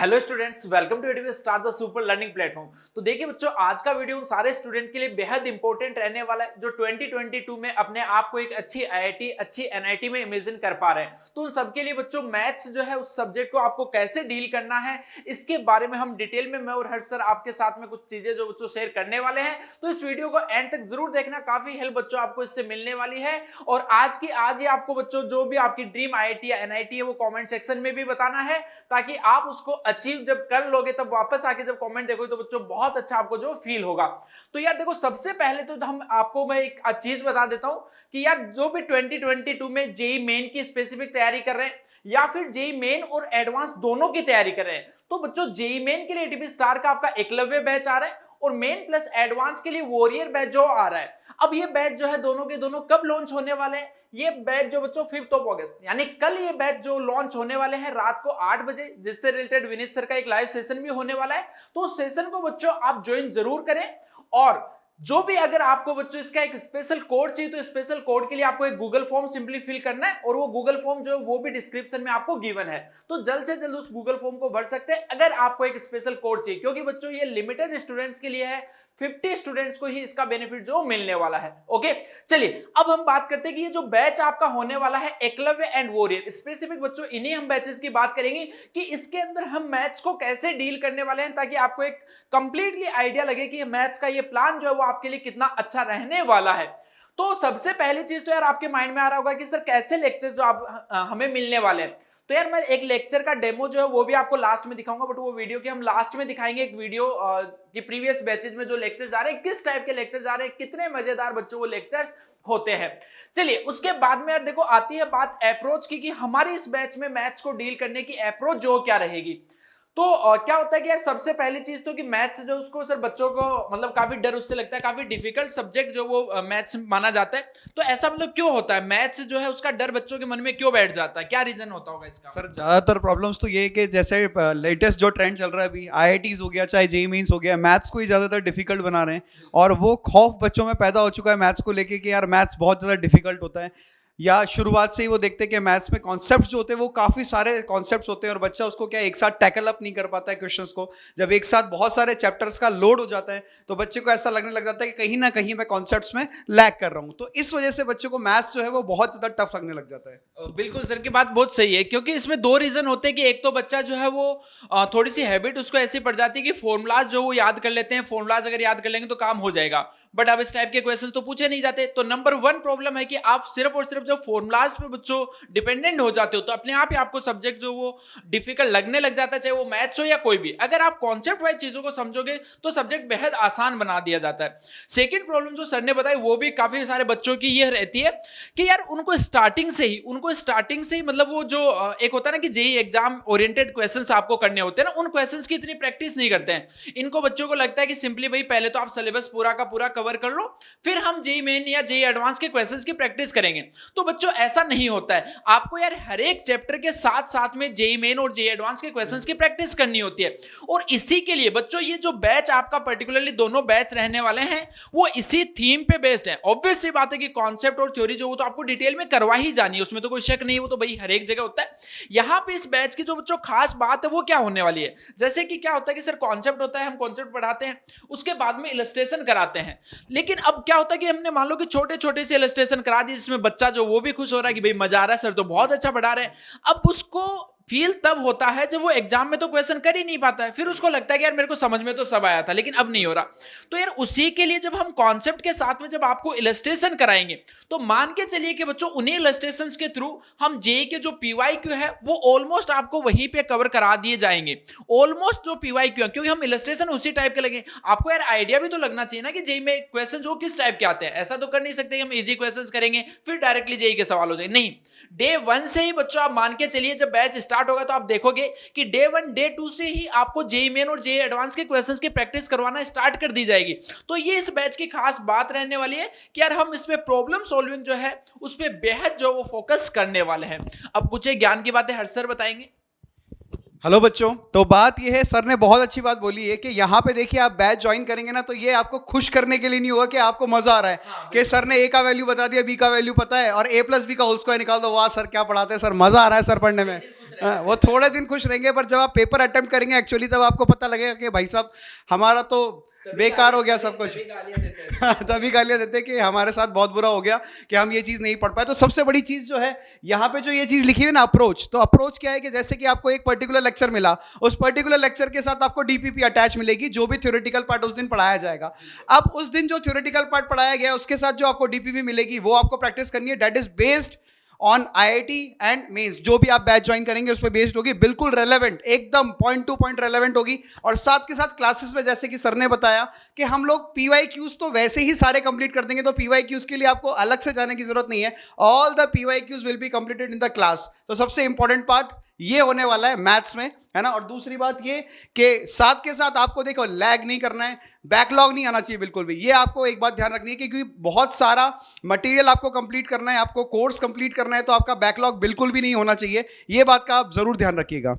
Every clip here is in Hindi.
Hello students, welcome to ADV start the super learning platform. तो देखिए बच्चों, आज का वीडियो उन सारे स्टूडेंट के लिए बेहद इंपॉर्टेंट रहने वाला है जो 2022 में अपने आप को एक अच्छी आईआईटी, अच्छी एनआईटी में इमेजिन कर पा रहे हैं। तो उन सबके लिए बच्चों मैथ्स जो है उस सब्जेक्ट को आपको कैसे डील करना है, इसके बारे में हम डिटेल में मैं और हर्ष सर आपके साथ में कुछ चीजें जो बच्चों शेयर करने वाले हैं। तो इस वीडियो को एंड तक जरूर देखना, काफी हेल्प बच्चों आपको इससे मिलने वाली है। और आज ही आपको बच्चों जो भी आपकी ड्रीम आईआईटी या एनआईटी है वो कॉमेंट सेक्शन में भी बताना है, ताकि आप उसको अचीव जब कर लोगे तब वापस आके जब कमेंट देखोगे तो बच्चों बहुत अच्छा आपको जो फील होगा। तो यार देखो, सबसे पहले तो हम आपको मैं एक चीज बता देता हूं कि यार जो भी 2022 में जेई मेन की स्पेसिफिक तैयारी कर रहे हैं या फिर जेई मेन और एडवांस दोनों की तैयारी कर रहे हैं, तो बच्चों जेई मेन के लिए एटीपी स्टार का आपका एकलव्य बैच आ रहा है और मेन प्लस एडवांस के लिए वॉरियर बैच जो आ रहा है। अब ये बैच जो है दोनों के दोनों कब लॉन्च होने वाले हैं? ये बैच जो बच्चों 5 अगस्त यानी कल ये बैच जो लॉन्च होने वाले हैं रात को 8 बजे, जिससे रिलेटेड विनीत सर का एक लाइव सेशन भी होने वाला है। तो उस सेशन को बच्चों आप ज्वाइन जरूर करें। और जो भी अगर आपको बच्चों इसका एक स्पेशल कोड चाहिए तो स्पेशल कोड के लिए आपको एक गूगल फॉर्म सिंपली फिल करना है और वो गूगल फॉर्म जो है वो भी डिस्क्रिप्शन में आपको गिवन है। तो जल्द से जल्द उस गूगल फॉर्म को भर सकते हैं अगर आपको एक स्पेशल कोड चाहिए, क्योंकि बच्चों ये लिमिटेड स्टूडेंट्स के लिए है, 50 स्टूडेंट्स को ही इसका बेनिफिट जो मिलने वाला है। ओके, चलिए अब हम बात करते हैं कि ये जो बैच आपका होने वाला है एकलव्य एंड वॉरियर, स्पेसिफिक बच्चों इन्हीं हम बैचेस की बात करेंगे कि इसके अंदर हम मैथ्स को कैसे डील करने वाले हैं, ताकि आपको एक कंप्लीटली आइडिया लगे कि मैथ्स का ये प्लान जो है वो आपके लिए कितना अच्छा रहने वाला है। तो सबसे पहली चीज तो यार आपके माइंड में आ रहा होगा कि सर कैसे लेक्चर्स जो आप हमें मिलने वाले हैं। तो यार मैं एक लेक्चर का डेमो जो है वो भी आपको लास्ट में दिखाऊंगा, बट वो वीडियो की हम लास्ट में दिखाएंगे। एक वीडियो कि प्रीवियस बैचेज में जो लेक्चर्स जा रहे हैं, किस टाइप के लेक्चर्स जा रहे हैं, कितने मजेदार बच्चों वो लेक्चर्स होते हैं। चलिए उसके बाद में यार देखो आती है बात अप्रोच की कि हमारी इस बैच में मैथ्स को डील करने की अप्रोच जो क्या रहेगी। तो क्या होता है कि यार सबसे पहली चीज तो कि मैथ्स जो उसको सर बच्चों को मतलब काफी डर उससे लगता है, काफी डिफिकल्ट सब्जेक्ट जो वो मैथ्स माना जाता है। तो ऐसा मतलब क्यों होता है, मैथ्स जो है उसका डर बच्चों के मन में क्यों बैठ जाता है, क्या रीजन होता होगा इसका? सर ज्यादातर प्रॉब्लम्स तो ये है कि जैसे लेटेस्ट जो ट्रेंड चल रहा है अभी, आईआईटीज हो गया चाहे जेईई मेंस हो गया, मैथ्स को ही ज्यादातर डिफिकल्ट बना रहे हैं। और वो खौफ बच्चों में पैदा हो चुका है मैथ्स को लेके कि यार मैथ्स बहुत ज्यादा डिफिकल्ट होता है, या शुरुआत से ही वो देखते हैं कि मैथ्स में कॉन्सेप्ट्स जो होते हैं वो काफ़ी सारे कॉन्सेप्ट्स होते हैं और बच्चा उसको क्या एक साथ टैकल अप नहीं कर पाता है क्वेश्चंस को। जब एक साथ बहुत सारे चैप्टर्स का लोड हो जाता है तो बच्चे को ऐसा लगने लग जाता है कि कहीं ना कहीं मैं कॉन्सेप्ट्स में लैग कर रहा हूँ। तो इस वजह से बच्चों को मैथ्स जो है वो बहुत ज़्यादा टफ लगने लग जाता है। बिल्कुल सर की बात बहुत सही है, क्योंकि इसमें दो रीजन होते हैं कि एक तो बच्चा जो है वो थोड़ी सी हैबिट उसको ऐसी पड़ जाती है कि फॉर्मुलाज जो वो याद कर लेते हैं, फॉर्मुलाज अगर याद कर लेंगे तो काम हो जाएगा, बट अब इस टाइप के क्वेश्चंस तो पूछे नहीं जाते। तो नंबर 1 प्रॉब्लम है कि आप सिर्फ और सिर्फ जो फॉर्मुलाज पे बच्चों डिपेंडेंट हो जाते हो तो अपने आप ही आपको सब्जेक्ट जो वो डिफिकल्ट लगने लग जाता है, चाहे वो मैथ्स हो या कोई भी। अगर आप कॉन्सेप्ट वाइज चीजों को समझोगे तो सब्जेक्ट बेहद आसान बना दिया जाता है। सेकेंड प्रॉब्लम जो सर ने बताई वो भी काफी सारे बच्चों की यह रहती है कि यार उनको स्टार्टिंग से ही मतलब वो जो एक होता है ना कि जेईई एग्जाम ओरिएंटेड क्वेश्चंस आपको करने होते हैं ना, उन क्वेश्चंस की इतनी प्रैक्टिस नहीं करते हैं। इनको बच्चों को लगता है कि सिंपली भाई पहले तो आप सिलेबस पूरा का पूरा कवर कर लो, फिर हम जेईई मेन या जेईई एडवांस के क्वेश्चंस की प्रैक्टिस करेंगे। तो बच्चों ऐसा नहीं होता है, आपको यार हर एक चैप्टर के साथ साथ में जेईई मेन और जेईई एडवांस के क्वेश्चंस की प्रैक्टिस करनी होती है। और इसी के लिए बच्चों ये जो बैच आपका पर्टिकुलरली दोनों बैच रहने वाले हैं वो इसी थीम पे बेस्ड है। ऑब्वियस सी बात है कि कॉन्सेप्ट और थ्योरी जो वो तो आपको डिटेल में करवा ही जानी है, उसमें तो कोई शक नहीं है, वो तो भाई हर एक जगह होता है। यहाँ पे इस बैच की जो बच्चों खास बात है वो क्या होने वाली है, जैसे कि क्या होता है कि सर कॉन्सेप्ट होता है, हम कॉन्सेप्ट पढ़ाते हैं, उसके बाद में इलस्ट्रेशन कराते हैं। लेकिन अब क्या होता है कि हमने मान लो कि छोटे छोटे से इलस्ट्रेशन करा दिए जिसमें बच्चा जो वो भी खुश हो रहा है कि भाई मजा आ रहा है, सर तो बहुत अच्छा पढ़ा रहे हैं। अब उसको फील तब होता है जब वो एग्जाम में तो क्वेश्चन कर ही नहीं पाता है, फिर उसको लगता है कि यार मेरे को समझ में तो सब आया था लेकिन अब नहीं हो रहा। तो यार उसी के लिए जब हम कॉन्सेप्ट के साथ में जब आपको इलस्ट्रेशन कराएंगे तो मान के चलिए कि बच्चों उन्हीं इलस्ट्रेशंस के थ्रू हम जेईई के जो पीवाईक्यू है वो ऑलमोस्ट आपको वहीं पे कवर करा दिए जाएंगे। ऑलमोस्ट जो पीवाईक्यू है, क्योंकि हम इलस्ट्रेशन उसी टाइप के लगे, आपको यार आइडिया भी तो लगना चाहिए ना कि जेईई में क्वेश्चन जो किस टाइप के आते हैं। ऐसा तो कर नहीं सकते कि हम इजी क्वेश्चन करेंगे फिर डायरेक्टली जेईई के सवाल हो जाएंगे, नहीं। डे 1 से ही बच्चों आप मान के चलिए जब बैच स्टार्ट होगा तो आप देखोगे कि डे 1 डे 2 से ही आपको जेईई मेन और जेईई एडवांस के क्वेश्चंस की प्रैक्टिस करवाना स्टार्ट कर दी जाएगी। तो ये इस बैच की खास बात रहने वाली है कि यार हम इसमें प्रॉब्लम सॉल्विंग जो है उस पे बेहद जो वो फोकस करने वाले हैं। अब कुछ एक ज्ञान की बातें हर्ष सर बताएंगे। हेलो बच्चों, तो बात ये है, सर ने बहुत अच्छी बात बोली है कि यहाँ पे देखिए आप बैच ज्वाइन करेंगे ना तो ये आपको खुश करने के लिए नहीं होगा कि आपको मजा आ रहा है कि सर ने ए का वैल्यू बता दिया, बी का वैल्यू पता है और a+b का होल स्क्वायर निकाल दो, वाह सर क्या पढ़ाते हैं सर, मजा आ रहा है सर पढ़ने में। वो थोड़े दिन खुश रहेंगे, पर जब आप पेपर अटेम्प्ट करेंगे एक्चुअली तब आपको पता लगेगा कि भाई साहब हमारा तो बेकार हो गया सब कुछ। तभी गालियां देते हैं कि हमारे साथ बहुत बुरा हो गया कि हम ये चीज़ नहीं पढ़ पाए। तो सबसे बड़ी चीज़ जो है यहाँ पे जो ये चीज़ लिखी हुई है ना, अप्रोच, तो अप्रोच क्या है कि जैसे कि आपको एक पर्टिकुलर लेक्चर मिला, उस पर्टिकुलर लेक्चर के साथ आपको डीपीपी अटैच मिलेगी, जो भी थ्योरेटिकल पार्ट उस दिन पढ़ाया जाएगा। अब उस दिन जो थ्योरेटिकल पार्ट पढ़ाया गया उसके साथ जो आपको डीपीपी मिलेगी वो आपको प्रैक्टिस करनी है। That is based on IIT and mains, जो भी आप बैच ज्वाइन करेंगे उस पर बेस्ड होगी, बिल्कुल रेलेवेंट, एकदम पॉइंट टू पॉइंट रेलेवेंट होगी। और साथ के साथ क्लासेस में जैसे कि सर ने बताया कि हम लोग PYQs तो वैसे ही सारे कंप्लीट कर देंगे, तो PYQs के लिए आपको अलग से जाने की जरूरत नहीं है। All the PYQs will be completed in the class. तो सबसे इंपॉर्टेंट पार्ट ये होने वाला है मैथ्स में, है ना। और दूसरी बात ये कि साथ के साथ आपको देखो लैग नहीं करना है, बैकलॉग नहीं आना चाहिए बिल्कुल भी। ये आपको एक बात ध्यान रखनी है कि क्योंकि बहुत सारा मटेरियल आपको कंप्लीट करना है, आपको कोर्स कंप्लीट करना है, तो आपका बैकलॉग बिल्कुल भी नहीं होना चाहिए। ये बात का आप जरूर ध्यान रखिएगा।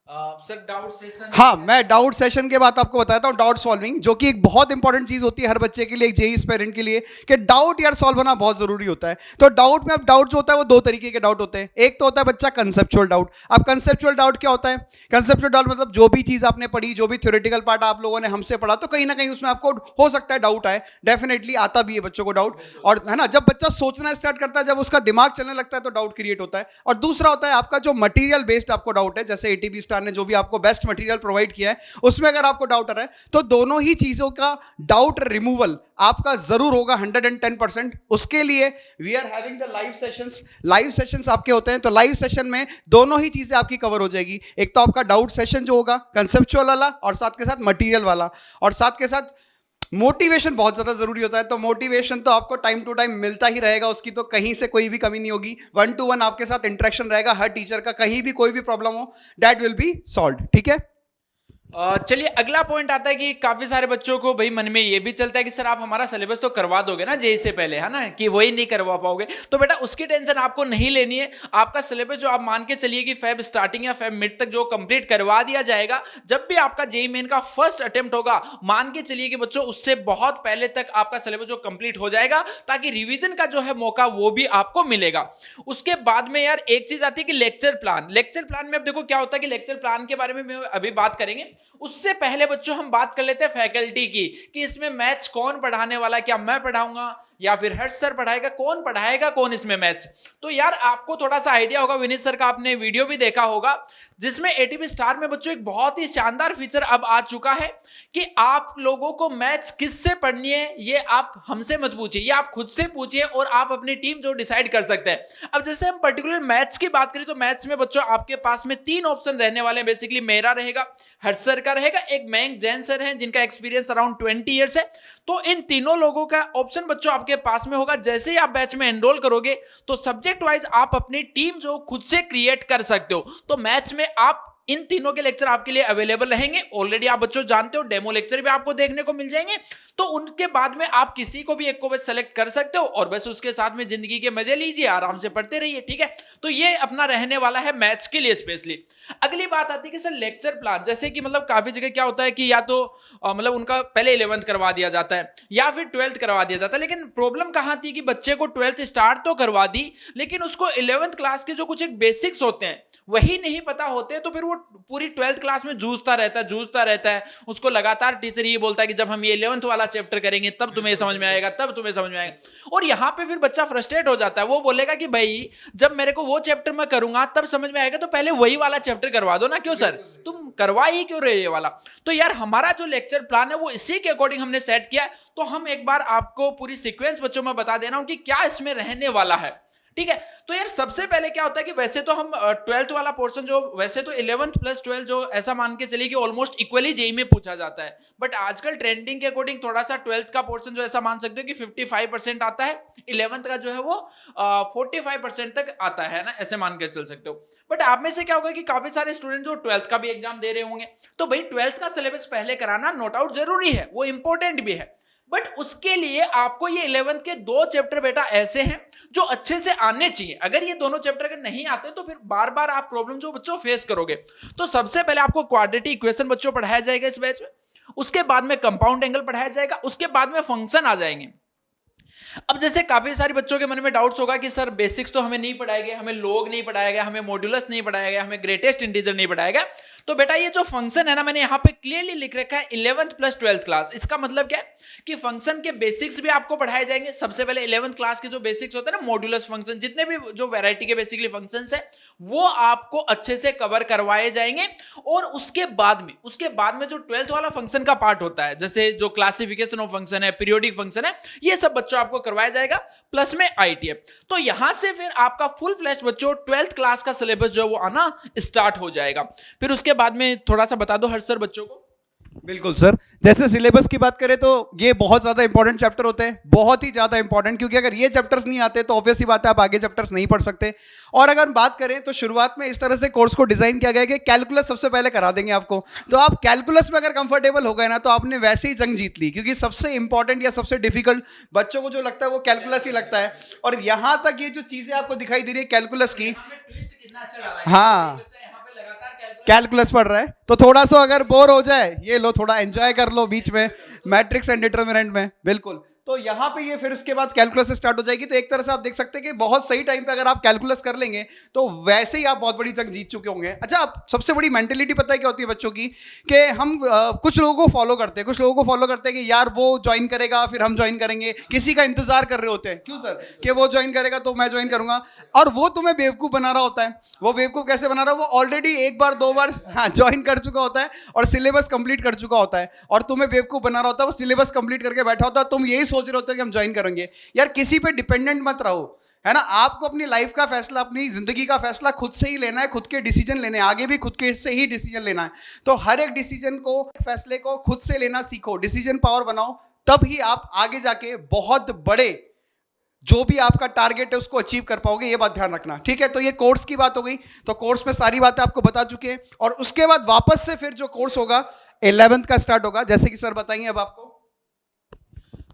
सर डाउट सेशन, हाँ, मैं डाउट सेशन के बाद आपको बताता हूँ डाउट सॉल्विंग, जो कि एक बहुत इंपॉर्टेंट चीज होती है हर बच्चे के लिए, एक जेई एस्पिरेंट के लिए, कि डाउट यार सॉल्व होना बहुत जरूरी होता है। तो डाउट में अब डाउट जो होता है वो दो तरीके के डाउट होते हैं। एक तो होता है बच्चा कंसेप्चुअल डाउट। अब कंसेप्चुअल डाउट क्या होता है? कंसेप्चुअल डाउट मतलब जो भी चीज आपने पढ़ी, जो भी थ्योरेटिकल पार्ट आप लोगों ने हमसे पढ़ा, तो कहीं ना कहीं उसमें आपको हो सकता है डाउट आए, डेफिनेटली आता भी है बच्चों को डाउट। और है ना, जब बच्चा सोचना स्टार्ट करता है, जब उसका दिमाग चलने लगता है, तो डाउट क्रिएट होता है। और दूसरा होता है आपका जो मटीरियल बेस्ड आपको डाउट है, जैसे ATP स्टार ने जो भी आपको बेस्ट मटेरियल प्रोवाइड किया है, उसमें अगर आपको डाउट आ रहा है, तो दोनों ही चीजों का डाउट रिमूवल आपका जरूर होगा 110%। उसके लिए we are having the live sessions. Live sessions आपके होते हैं, तो लाइव सेशन में दोनों ही चीजें आपकी कवर हो जाएगी। एक तो आपका डाउट सेशन जो होगा कंसेप्चुअल वाला, और साथ के साथ मटेरियल वाला, और साथ के साथ मोटिवेशन बहुत ज्यादा जरूरी होता है। तो मोटिवेशन तो आपको टाइम टू टाइम मिलता ही रहेगा, उसकी तो कहीं से कोई भी कमी नहीं होगी। 1-to-1 आपके साथ इंटरेक्शन रहेगा हर टीचर का, कहीं भी कोई भी प्रॉब्लम हो दैट विल बी सॉल्व्ड। ठीक है। चलिए अगला पॉइंट आता है कि काफी सारे बच्चों को भाई मन में ये भी चलता है कि सर आप हमारा सिलेबस तो करवा दोगे ना जेई से पहले, है ना, कि वही नहीं करवा पाओगे। तो बेटा उसकी टेंशन आपको नहीं लेनी है। आपका सिलेबस जो आप मान के चलिए कि फेब स्टार्टिंग या फेब मिड तक जो कंप्लीट करवा दिया जाएगा। जब भी आपका जेई मेन का फर्स्ट अटेम्प्ट होगा, मान के चलिए कि बच्चों उससे बहुत पहले तक आपका सिलेबस जो कंप्लीट हो जाएगा, ताकि रिवीजन का जो है मौका वो भी आपको मिलेगा। उसके बाद में यार एक चीज आती है कि लेक्चर प्लान। लेक्चर प्लान में अब देखो क्या होता है कि लेक्चर प्लान के बारे में अभी बात करेंगे। उससे पहले बच्चों हम बात कर लेते हैं फैकल्टी की, कि इसमें मैथ्स कौन पढ़ाने वाला, क्या मैं पढ़ाऊंगा या फिर हर्ष सर पढ़ाएगा, कौन पढ़ाएगा कौन इसमें मैथ्स। तो यार आपको थोड़ा सा आइडिया होगा, विनीत सर का आपने वीडियो भी देखा होगा, जिसमें ATP स्टार में बच्चों एक बहुत ही शानदार फीचर अब आ चुका है कि आप लोगों को मैथ्स किससे पढ़नी है ये आप हमसे मत पूछिए, ये आप खुद से पूछिए और आप अपनी टीम जो डिसाइड कर सकते हैं। अब जैसे हम पर्टिकुलर मैथ्स की बात करें, तो मैथ्स में बच्चों आपके पास में 3 ऑप्शन रहने वाले हैं। बेसिकली मेरा रहेगा, हर्ष सर का रहेगा, एक मयंक जैन सर हैं जिनका एक्सपीरियंस अराउंड 20 ईयर्स है। तो इन तीनों लोगों का ऑप्शन बच्चों आपके पास में होगा। जैसे ही आप बैच में एनरोल करोगे तो सब्जेक्ट वाइज आप अपनी टीम जो खुद से क्रिएट कर सकते हो। तो मैथ्स में आप इन तीनों के लेक्चर आपके लिए अवेलेबल रहेंगे। ऑलरेडी आप बच्चों जानते हो, डेमो लेक्चर भी आपको देखने को मिल जाएंगे। तो उनके बाद में आप किसी को भी एक को बस सेलेक्ट कर सकते हो और बस उसके साथ में जिंदगी के मजे लीजिए, आराम से पढ़ते रहिए। ठीक है, तो ये अपना रहने वाला है मैथ्स के लिए स्पेशली। अगली बात आती है कि सर लेक्चर प्लान, जैसे कि मतलब काफी जगह क्या होता है कि या तो मतलब उनका पहले 11th करवा दिया जाता है या फिर 12th करवा दिया जाता है। लेकिन प्रॉब्लम कहाँ थी कि बच्चे को 12th स्टार्ट तो करवा दी, लेकिन उसको 11th क्लास के जो कुछ एक बेसिक्स होते हैं वही नहीं पता होते। तो फिर वो पूरी 12th क्लास में जूझता रहता है। उसको लगातार टीचर ये बोलता है कि जब हम ये 11th वाला चैप्टर करेंगे तब तुम्हें समझ में आएगा, तब तुम्हें समझ में आएगा। और यहाँ पे फिर बच्चा फ्रस्ट्रेट हो जाता है। वो बोलेगा कि भाई जब मेरे को वो चैप्टर मैं करूंगा तब समझ में आएगा, तो पहले वही वाला चैप्टर करवा दो ना। क्यों सर, तुम करवा ही क्यों रहे ये वाला। तो यार हमारा जो लेक्चर प्लान है वो इसी के अकॉर्डिंग हमने सेट किया है। तो हम एक बार आपको पूरी सीक्वेंस बच्चों में बता दे रहा हूं कि क्या इसमें रहने वाला है। ठीक है, तो यार सबसे पहले क्या होता है कि वैसे तो हम 12th वाला पोर्शन जो वैसे तो 11th प्लस 12 जो ऐसा मान के चलिए कि ऑलमोस्ट इक्वली जेई में पूछा जाता है। बट आजकल ट्रेंडिंग के अकॉर्डिंग थोड़ा सा 12th का पोर्शन जो ऐसा मान सकते हो कि 55% आता है, 11th का जो है वो 45% तक आता है ना, ऐसे मान के चल सकते हो। बट आप में से क्या होगा कि काफी सारे स्टूडेंट जो 12th का भी एग्जाम दे रहे होंगे, तो भाई 12th का सिलेबस पहले कराना नोट आउट जरूरी है, वो इंपॉर्टेंट भी है। बट उसके लिए आपको ये 11th के 2 चैप्टर बेटा ऐसे हैं जो अच्छे से आने चाहिए। अगर ये दोनों चैप्टर अगर नहीं आते तो फिर बार बार आप प्रॉब्लम जो बच्चों फेस करोगे। तो सबसे पहले आपको क्वाड्रेटिक इक्वेशन बच्चों पढ़ाया जाएगा इस बैच में, उसके बाद में कंपाउंड एंगल पढ़ाया जाएगा, उसके बाद में फंक्शन आ जाएंगे। अब जैसे काफी सारे बच्चों के मन में डाउट्स होगा कि सर बेसिक्स तो हमें नहीं पढ़ाया गया, हमें लॉग नहीं पढ़ाया गया, हमें मॉड्यूलस नहीं पढ़ाया गया, हमें ग्रेटेस्ट इंटीजर नहीं पढ़ाया गया। तो बेटा ये जो फंक्शन है ना, मैंने यहाँ पे क्लियरली लिख रखा है 11th प्लस 12th क्लास। इसका मतलब क्या है कि फंक्शन के बेसिक्स भी आपको पढ़ाए जाएंगे। सबसे पहले 11th क्लास के जो बेसिक्स होते हैं ना, मॉड्यूलस फंक्शन, जितने भी जो वैरायटी के बेसिकली फंक्शंस है वो आपको अच्छे से कवर करवाए जाएंगे। और उसके बाद में जो 12th वाला फंक्शन का पार्ट होता है, जैसे जो क्लासिफिकेशन ऑफ फंक्शन है, पीरियोडिक फंक्शन है, ये सब बच्चों आपको करवाया जाएगा, प्लस में आईटीएफ। तो यहां से फिर आपका फुल फ्लैश बच्चों 12th क्लास का सिलेबस जो है वो आना स्टार्ट हो जाएगा। फिर उसके बाद में थोड़ा सा बता दो हर्ष सर बच्चों को। बिल्कुल सर, जैसे सिलेबस की बात करें तो ये बहुत ज्यादा इंपॉर्टेंट चैप्टर होते हैं, बहुत ही ज्यादा इंपॉर्टेंट, क्योंकि अगर ये चैप्टर्स नहीं आते तो ऑब्वियस ही बात है आप आगे चैप्टर्स नहीं पढ़ सकते। और अगर बात करें तो शुरुआत में इस तरह से कोर्स को डिजाइन किया गया है कि कैलकुलस सबसे पहले करा देंगे आपको। तो आप कैलकुलस में अगर कंफर्टेबल हो गए ना तो आपने वैसे ही जंग जीत ली, क्योंकि सबसे इंपॉर्टेंट या सबसे डिफिकल्ट बच्चों को जो लगता है वो कैलकुलस ही लगता है। और यहां तक ये जो चीजें आपको दिखाई दे रही है कैलकुलस की, हाँ कैलकुलस पढ़ रहा है तो थोड़ा सा अगर बोर हो जाए, ये लो थोड़ा एंजॉय कर लो बीच में मैट्रिक्स एंड डिटरमिनेंट में, बिल्कुल। तो यहाँ पे ये फिर इसके बाद कैलकुलस स्टार्ट हो जाएगी। तो एक तरह से आप देख सकते हैं कि बहुत सही टाइम पे अगर आप कैलकुलस कर लेंगे तो वैसे ही आप बहुत बड़ी जंग जीत चुके होंगे। अच्छा, आप सबसे बड़ी मेंटेलिटी पता है क्या होती है बच्चों की, कि हम कुछ लोगों को फॉलो करते हैं, कुछ लोगों को फॉलो करते हैं कि यार वो ज्वाइन करेगा फिर हम ज्वाइन करेंगे, किसी का इंतजार कर रहे होते हैं, क्यों सर, कि वो ज्वाइन करेगा तो मैं ज्वाइन करूंगा। और वो तुम्हें बेवकूफ बना रहा होता है। वो बेवकूफ कैसे बना रहा है, वो ऑलरेडी एक बार दो बार हाँ ज्वाइन कर चुका होता है और सिलेबस कंप्लीट कर चुका होता है, और तुम्हें बेवकूफ बना रहा होता है, वो सिलेबस कंप्लीट करके बैठा होता है, तुम यही सोच रहे होते हो कि हम ज्वाइन करेंगे। यार किसी पे डिपेंडेंट मत रहो, है ना। आपको अपनी लाइफ का फैसला, अपनी जिंदगी का फैसला खुद से ही लेना है, खुद के डिसीजन लेने हैं, आगे भी खुद के से ही डिसीजन लेना है। तो हर एक डिसीजन को, फैसले को खुद से लेना सीखो, डिसीजन पावर बनाओ, तब ही आप आगे जाके बहुत बड़े जो भी आपका टारगेट है उसको अचीव कर पाओगे। ये बात ध्यान रखना, ठीक है। तो ये कोर्स की बात हो गई, तो कोर्स में सारी बातें आपको बता चुके हैं। और उसके बाद वापस से फिर जो कोर्स होगा 11th का स्टार्ट होगा, जैसे कि सर बताएंगे अब आपको।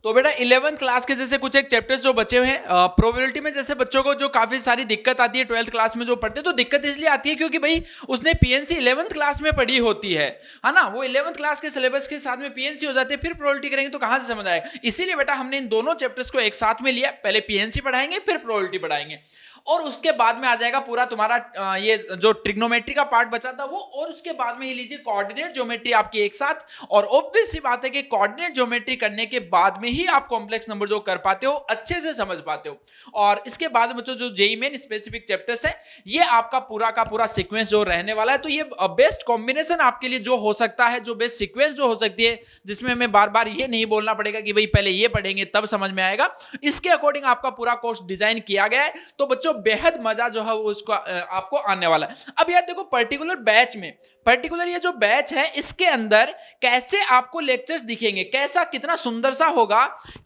तो बेटा 11th क्लास के जैसे कुछ एक चैप्टर्स जो बचे हुए हैं, प्रोबेबिलिटी में जैसे बच्चों को जो काफी सारी दिक्कत आती है 12th क्लास में जो पढ़ते हैं, तो दिक्कत इसलिए आती है क्योंकि भाई उसने पीएनसी 11th क्लास में पढ़ी होती है ना। वो 11th क्लास के सिलेबस के साथ में पीएनसी हो जाती है, फिर प्रोबेबिलिटी करेंगे तो कहां से समझ आएगा। इसीलिए बेटा हमने इन दोनों चैप्टर्स को एक साथ में लिया, पहले पीएनसी पढ़ाएंगे फिर प्रोबेबिलिटी पढ़ाएंगे, और उसके बाद में आ जाएगा पूरा तुम्हारा ये जो ट्रिग्नोमेट्री का पार्ट बचा था वो, और उसके बाद में ये लीजिए कोऑर्डिनेट ज्योमेट्री आपकी एक साथ। और ऑब्वियस सी बात है कि कोऑर्डिनेट ज्योमेट्री करने के बाद में ही आप कॉम्प्लेक्स नंबर जो कर पाते हो अच्छे से समझ पाते हो। और इसके बाद बच्चों जो जेईई मेन स्पेसिफिक चैप्टर्स है, ये आपका पूरा का पूरा सीक्वेंस जो रहने वाला है। तो ये बेस्ट कॉम्बिनेशन आपके लिए जो हो सकता है, जो बेस्ट सीक्वेंस जो हो सकती है, जिसमें हमें बार बार ये नहीं बोलना पड़ेगा कि भाई पहले ये पढ़ेंगे तब समझ में आएगा, इसके अकॉर्डिंग आपका पूरा कोर्स डिजाइन किया गया है। तो बच्चों बेहद मजा जो है वो उसको आपको आने वाला है। अब यार देखो पर्टिकुलर बैच में, पर्टिकुलर ये जो बैच है इसके अंदर कैसे आपको लेक्चर्स दिखेंगे, कैसा कितना सुंदर सा होगा,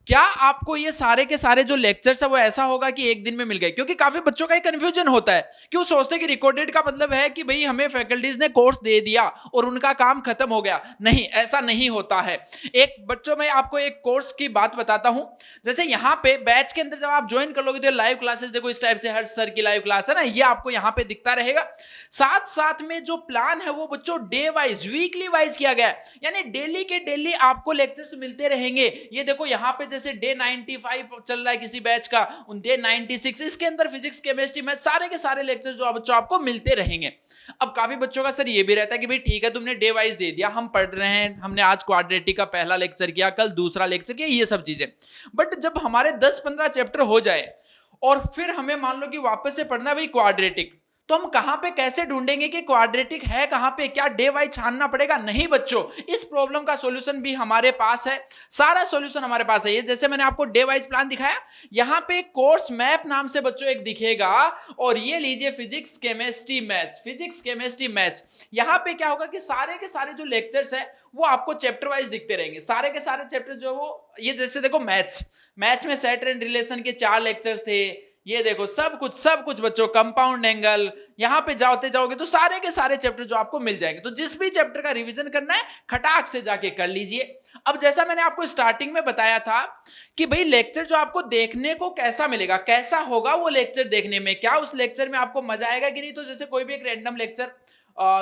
क्या आपको ये सारे के सारे जो लेक्चर्स है वो ऐसा होगा कि एक दिन में मिल गए। क्योंकि काफी बच्चों का एक कंफ्यूजन होता है कि वो सोचते हैं कि रिकॉर्डेड का मतलब है कि भाई हमें फैकल्टीज ने कोर्स दे दिया और उनका काम खत्म हो गया। नहीं, ऐसा नहीं होता है। एक बच्चों में आपको एक कोर्स की बात बताता हूं। जैसे यहाँ पे बैच के अंदर जब आप ज्वाइन कर लोगे तो लाइव क्लासेस देखो इस टाइप से, हर सर की लाइव क्लास है ना, ये आपको यहाँ पे दिखता रहेगा। साथ साथ में जो प्लान है वो बच्चों डे वाइज, वीकली वाइज किया गया है, यानी डेली के डेली आपको लेक्चर्स मिलते रहेंगे। ये देखो यहाँ पे जैसे डे 95 चल रहा है किसी बैच का, डे 96, इसके अंदर फिजिक्स केमिस्ट्री में सारे के सारे लेक्चर जो बच्चों आपको मिलते रहेंगे। अब काफी बच्चों का सर ये भी रहता है कि भाई ठीक है तुमने डे वाइज दे दिया, हम पढ़ रहे हैं, हमने आज क्वाड्रेटिक का पहला लेक्चर किया, कल दूसरा लेक्चर किया, ये सब चीजें। बट जब हमारे 10-15 चैप्टर हो जाए और फिर हमें मान लो कि वापस से पढ़ना है भाई क्वाड्रेटिक, तो हम कहां पे कैसे ढूंढेंगे कि क्वाड्रेटिक है कहां पे, क्या डे वाइज छानना पड़ेगा? नहीं बच्चों, इस प्रॉब्लम का सॉल्यूशन भी हमारे पास है, सारा सॉल्यूशन हमारे पास है। ये जैसे मैंने आपको डे वाइज प्लान दिखाया, यहां पे कोर्स मैप नाम से बच्चों एक दिखेगा, और ये लीजिए physics chemistry maths, physics chemistry maths. यहां पे क्या होगा कि सारे के सारे जो लेक्चर्स है वो आपको चैप्टर वाइज दिखते रहेंगे, सारे के सारे चैप्टर जो वो, ये जैसे देखो मैथ्स में सेट एंड रिलेशन के 4 लेक्चर्स थे, ये देखो सब कुछ बच्चों, कंपाउंड एंगल, यहां पे जाओगे तो सारे के सारे चैप्टर जो आपको मिल जाएंगे। तो जिस भी चैप्टर का रिवीजन करना है खटाक से जाके कर लीजिए। अब जैसा मैंने आपको स्टार्टिंग में बताया था कि भाई लेक्चर जो आपको देखने को कैसा मिलेगा, कैसा होगा वो लेक्चर देखने में, क्या उस लेक्चर में आपको मजा आएगा कि नहीं। तो जैसे कोई भी एक रैंडम लेक्चर,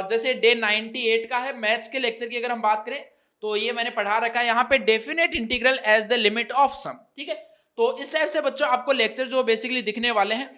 जैसे डे 98 का है मैथ्स के लेक्चर की अगर हम बात करें, तो ये मैंने पढ़ा रखा है यहाँ पे, definite integral as the limit of sum, ठीक है। तो इस टाइप से बच्चों आपको लेक्चर जो बेसिकली दिखने वाले हैं।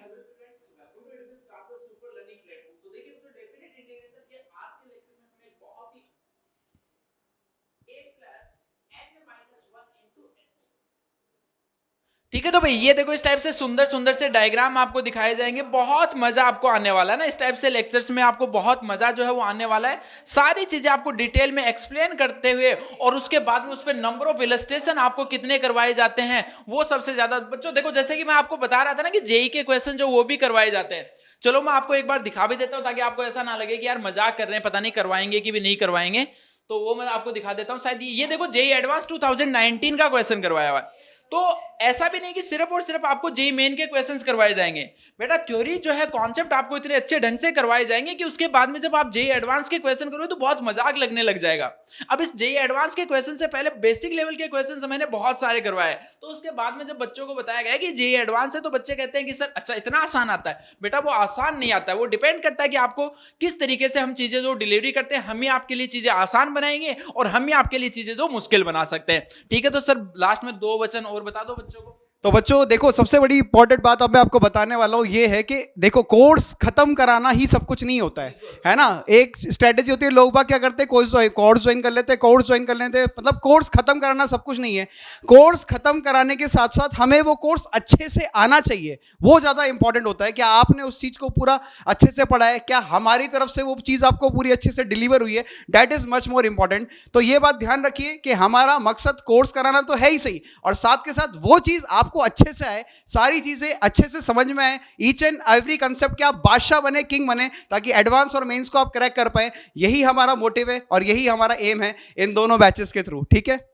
ठीक है, तो भाई ये देखो इस टाइप से सुंदर सुंदर से डायग्राम आपको दिखाए जाएंगे, बहुत मजा आपको आने वाला है ना। इस टाइप से लेक्चर्स में आपको बहुत मजा जो है वो आने वाला है, सारी चीजें आपको डिटेल में एक्सप्लेन करते हुए, और उसके बाद में उस पर नंबर ऑफ इलस्ट्रेशन आपको कितने करवाए जाते हैं वो सबसे ज्यादा। बच्चों देखो जैसे कि मैं आपको बता रहा था ना कि जेई के क्वेश्चन जो वो भी करवाए जाते हैं, चलो मैं आपको एक बार दिखा भी देता हूं ताकि आपको ऐसा ना लगे कि यार मजाक कर रहे हैं, पता नहीं करवाएंगे कि भी नहीं करवाएंगे। तो वो मैं आपको दिखा देता हूं, शायद ये देखो जेई एडवांस 2019 का क्वेश्चन करवाया हुआ है। तो ऐसा भी नहीं कि सिर्फ और सिर्फ आपको जेई मेन के क्वेश्चंस करवाए जाएंगे, बेटा थ्योरी जो है कॉन्सेप्ट आपको इतने अच्छे ढंग से करवाए जाएंगे कि उसके बाद में जब आप जेई एडवांस के क्वेश्चन करोगे तो बहुत मजाक लगने लग जाएगा। अब इस जेई एडवांस के क्वेश्चन से पहले बेसिक लेवल के क्वेश्चन मैंने बहुत सारे करवाए, तो उसके बाद में जब बच्चों को बताया गया कि जेई एडवांस है तो बच्चे कहते हैं कि सर अच्छा इतना आसान आता है। बेटा वो आसान नहीं आता है, वो डिपेंड करता है कि आपको किस तरीके से हम चीजें जो डिलीवरी करते हैं, हम ही आपके लिए चीजें आसान बनाएंगे और हम ही आपके लिए चीजें जो मुश्किल बना सकते हैं। ठीक है, तो सर लास्ट में 2 वचन और बता दो बच्चों को। तो बच्चों देखो, सबसे बड़ी इंपॉर्टेंट बात अब मैं आपको बताने वाला हूं ये है कि देखो कोर्स खत्म कराना ही सब कुछ नहीं होता है ना। एक स्ट्रेटेजी होती है, लोग बाग क्या करते हैं, कोर्स ज्वाइन कर लेते हैं, कोर्स ज्वाइन कर लेते हैं, मतलब कोर्स खत्म कराना सब कुछ नहीं है। कोर्स खत्म कराने के साथ साथ हमें वो कोर्स अच्छे से आना चाहिए, वो ज़्यादा इंपॉर्टेंट होता है। क्या आपने उस चीज़ को पूरा अच्छे से पढ़ा है, क्या हमारी तरफ से वो चीज़ आपको पूरी अच्छे से डिलीवर हुई है, that is much more important. तो ये बात ध्यान रखिए कि हमारा मकसद कोर्स कराना तो है ही सही, और साथ के साथ वो चीज़ आपको अच्छे से आए, सारी चीजें अच्छे से समझ में आए, ईच एंड एवरी कंसेप्ट के आप बादशाह बने, किंग बने, ताकि एडवांस और मेंस को आप क्रैक कर पाए। यही हमारा मोटिव है और यही हमारा एम है इन दोनों बैचेस के थ्रू। ठीक है,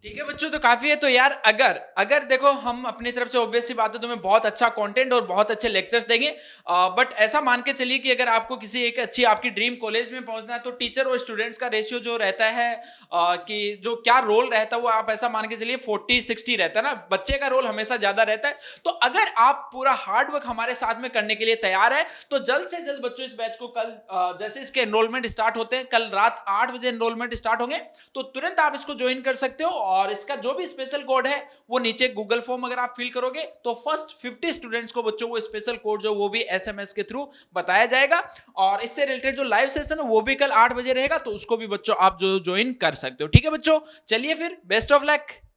ठीक है बच्चों, तो काफी है। तो यार अगर देखो हम अपनी तरफ से ऑब्वियस सी बात है तुम्हें बहुत अच्छा कंटेंट और बहुत अच्छे लेक्चर्स देंगे, बट ऐसा मान के चलिए कि अगर आपको किसी एक अच्छी आपकी ड्रीम कॉलेज में पहुंचना है तो टीचर और स्टूडेंट्स का रेशियो जो रहता है कि जो क्या रोल रहता है वो आप ऐसा मान के चलिए 40-60 रहता है ना, बच्चे का रोल हमेशा ज्यादा रहता है। तो अगर आप पूरा हार्ड वर्क हमारे साथ में करने के लिए तैयार है तो जल्द से जल्द बच्चों इस बैच को कल जैसे इसके एनरोलमेंट स्टार्ट होते हैं, कल रात 8 बजे एनरोलमेंट स्टार्ट होंगे, तो तुरंत आप इसको ज्वाइन कर सकते हो। और इसका जो भी स्पेशल कोड है वो नीचे गूगल फॉर्म अगर आप फिल करोगे तो फर्स्ट 50 स्टूडेंट्स को बच्चों वो स्पेशल कोड जो वो भी एसएमएस के थ्रू बताया जाएगा। और इससे रिलेटेड जो लाइव सेशन है वो भी कल 8 बजे रहेगा, तो उसको भी बच्चों आप जो ज्वाइन कर सकते हो। ठीक है बच्चों, चलिए फिर बेस्ट ऑफ लक।